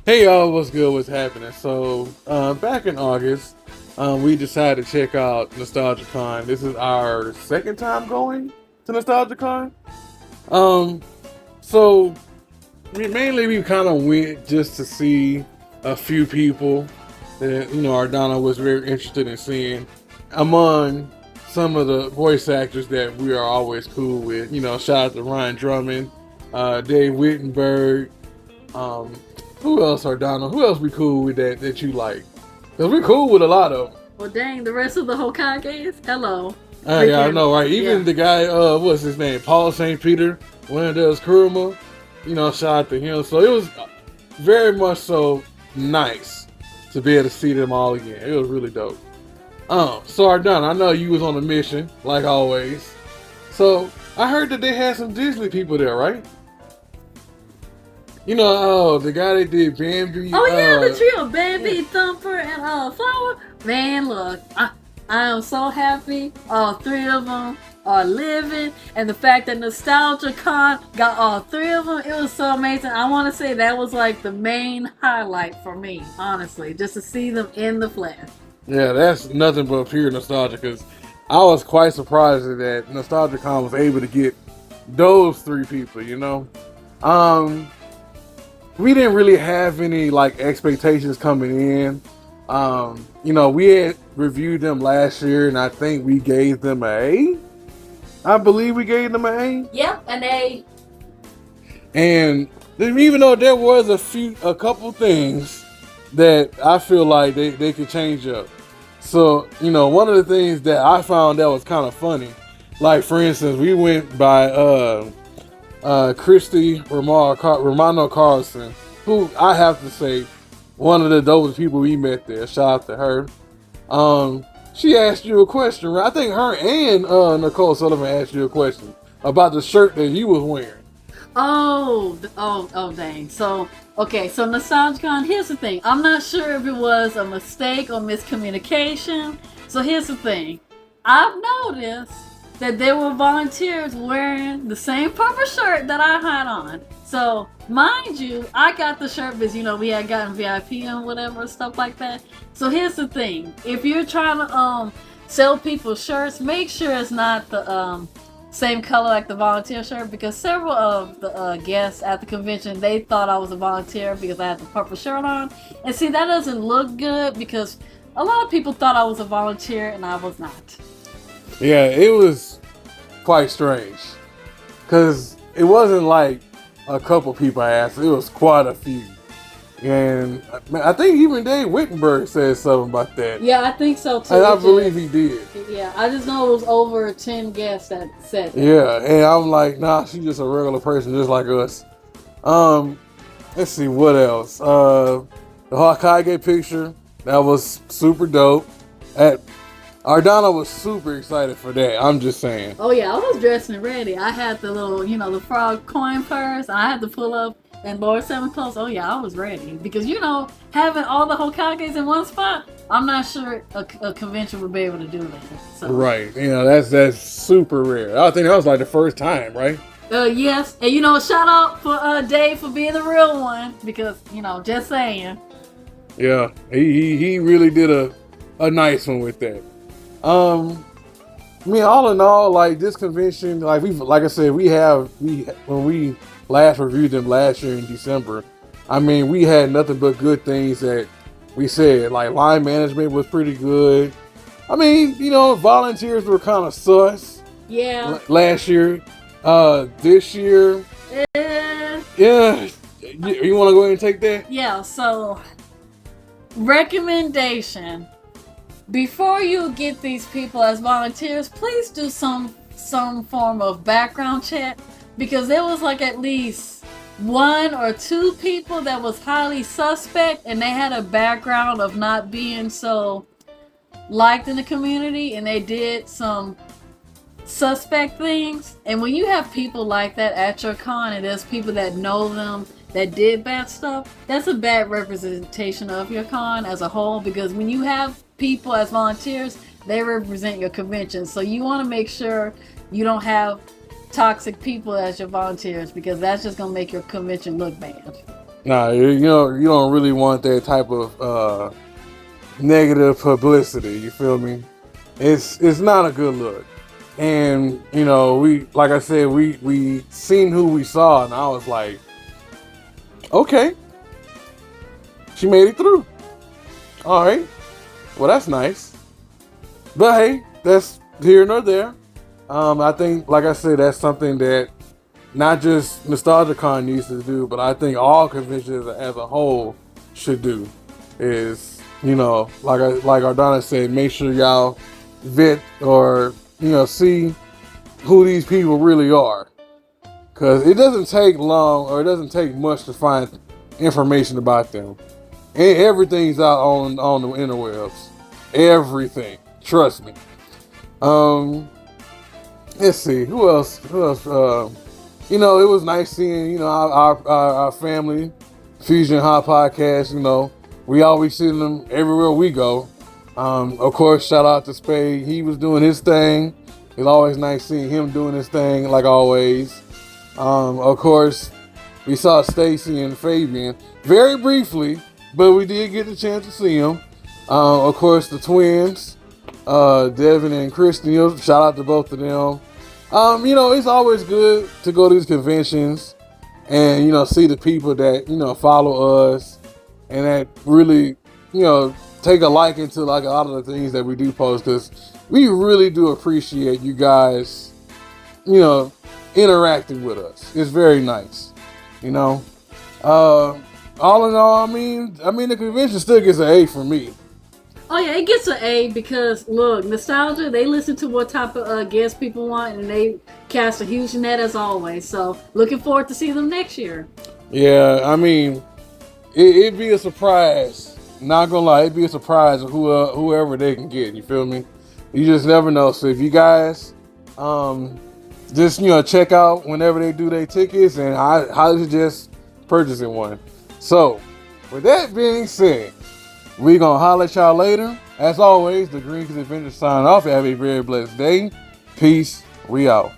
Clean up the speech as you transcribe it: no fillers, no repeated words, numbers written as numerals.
Hey y'all, what's good? What's happening? So, back in August, we decided to check out Nostalgiacon. This is our second time going to Nostalgiacon. Um, so mainly we kind of went just to see a few people that Ardana was very interested in seeing. Among some of the voice actors that we are always cool with, shout out to Ryan Drummond, Dave Wittenberg. Um, who else, Ardana? Who else we cool with that you like? Cause we cool with a lot of them. Well, dang, the rest of the Hokages. Hello. Yeah, I Freaking, know, right? Even yeah. the guy, what's his name? Paul St. Peter, when does Kuruma, shout out to him. So it was very much so nice to be able to see them all again. It was really dope. So Ardana, I know you was on a mission, like always. So I heard that they had some Disney people there, right? The guy that did Bambi. Oh yeah, the trio, Baby, Thumper, and Flower. Man, look, I am so happy. All three of them are living, and the fact that NostalgiaCon got all three of them, it was so amazing. I want to say that was like the main highlight for me, honestly, just to see them in the flesh. Yeah, that's nothing but pure nostalgia because I was quite surprised that Nostalgiacon was able to get those three people. Um, we didn't really have any like expectations coming in. We had reviewed them last year and I think we gave them an A. I believe we gave them an A. Yep, and they. And even though there was a couple things that I feel like they could change up. So, one of the things that I found that was kind of funny, like for instance, we went by Christy Romano Carlson, who I have to say, one of the dopest people we met there. Shout out to her. She asked you a question, right? I think her and Nicole Sullivan asked you a question about the shirt that you was wearing. Oh, dang. So, okay, so Nostalgicon, here's the thing. I'm not sure if it was a mistake or miscommunication. So, here's the thing. I've noticed that there were volunteers wearing the same purple shirt that I had on. So, mind you, I got the shirt because, we had gotten VIP and whatever, stuff like that. So, here's the thing. If you're trying to sell people shirts, make sure it's not the same color like the volunteer shirt, because several of the guests at the convention, they thought I was a volunteer because I had the purple shirt on. And see, that doesn't look good because a lot of people thought I was a volunteer and I was not. Yeah, it was quite strange because it wasn't like a couple people I asked; it was quite a few. And I think even Dave Wittenberg said something about that. Yeah, I think so too. And I believe he did. Yeah, I just know it was over 10 guests that said that. Yeah, and I'm like, nah, she's just a regular person just like us. Let's see what else. The Hokage picture, that was super dope. Ardana was super excited for that. I'm just saying. Oh yeah, I was dressed and ready. I had the little, the frog coin purse. I had to pull up and lower 7 clothes. Oh yeah, I was ready because having all the Hokages in one spot, I'm not sure a convention would be able to do that. So. Right, that's super rare. I think that was like the first time, right? Yes, and shout out for Dave for being the real one because just saying. Yeah, he really did a nice one with that. All in all, like this convention, like I said, when we last reviewed them last year in December, we had nothing but good things that we said. Like line management was pretty good. Volunteers were kind of sus. Yeah. Last year, this year, yeah. You want to go ahead and take that? Yeah. So, recommendation. Before you get these people as volunteers, please do some form of background check because there was like at least 1 or 2 people that was highly suspect and they had a background of not being so liked in the community and they did some suspect things. And when you have people like that at your con and there's people that know them that did bad stuff, that's a bad representation of your con as a whole because when you have people as volunteers, they represent your convention. So you want to make sure you don't have toxic people as your volunteers because that's just going to make your convention look bad. Nah, you don't really want that type of negative publicity. You feel me? It's not a good look. And we, like I said, we seen who we saw, and I was like, okay, she made it through. All right, well that's nice. But hey, that's here nor there. I think, like I said, that's something that not just Nostalgiacon needs to do, but I think all conventions as a whole should do. Is like Ardonna said, make sure y'all vet or see who these people really are, because it doesn't take long or it doesn't take much to find information about them. And everything's out on the interwebs. Everything, trust me. Let's see who else. It was nice seeing our family, Fusion Hot Podcast. We always see them everywhere we go. Of course, shout out to Spade. He was doing his thing. It's always nice seeing him doing his thing, like always. Of course, we saw Stacy and Fabian very briefly, but we did get the chance to see them. Of course, the twins, Devin and Kristen. Shout out to both of them. It's always good to go to these conventions and see the people that follow us and that really take a liking to like a lot of the things that we do post, because we really do appreciate you guys interacting with us. It's very nice. All in all, I mean the convention still gets an A for me. Oh yeah, it gets an A because look, Nostalgia, they listen to what type of guests people want, and they cast a huge net as always. So looking forward to see them next year. Yeah, I mean, it'd be a surprise. Not gonna lie, it'd be a surprise of whoever they can get. You feel me? You just never know. So if you guys just check out whenever they do their tickets, and I highly suggest purchasing one. So with that being said, we gonna holler at y'all later. As always, the Green Kids Adventure sign off. Have a very blessed day. Peace. We out.